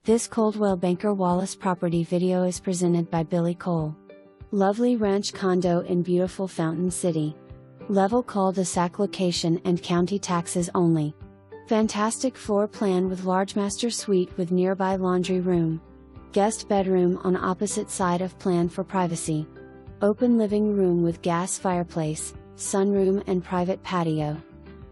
This Coldwell Banker Wallace property video is presented by Billie Cole. Lovely ranch condo in beautiful Fountain City. Level cul-de-sac location and county taxes only. Fantastic floor plan with largemaster suite with nearby laundry room. Guest bedroom on opposite side of plan for privacy. Open living room with gas fireplace, sunroom and private patio.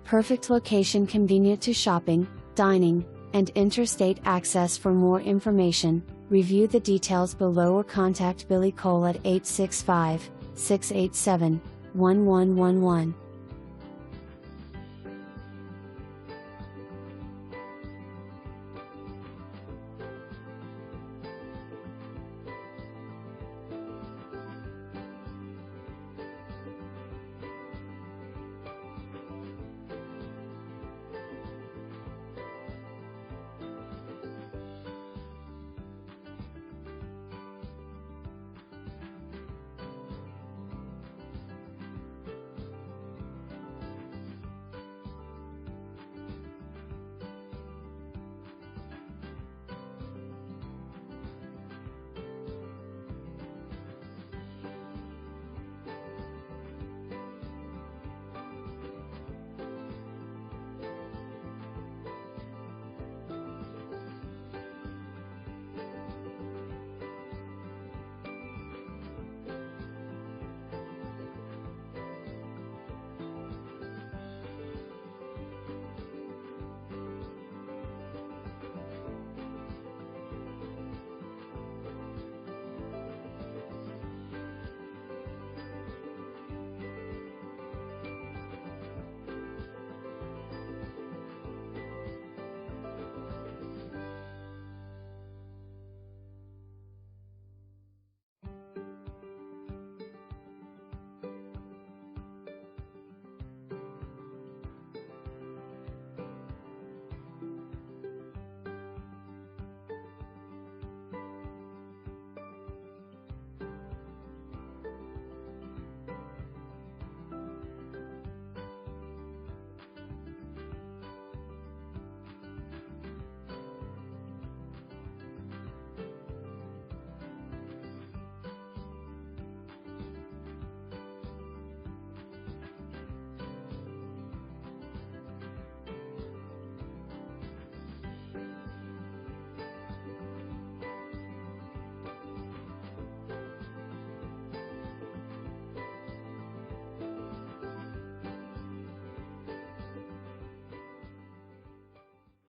Perfect location, convenient to shopping, dining, and interstate access. For more information, review the details below or contact Billie Cole at 865-687-1111.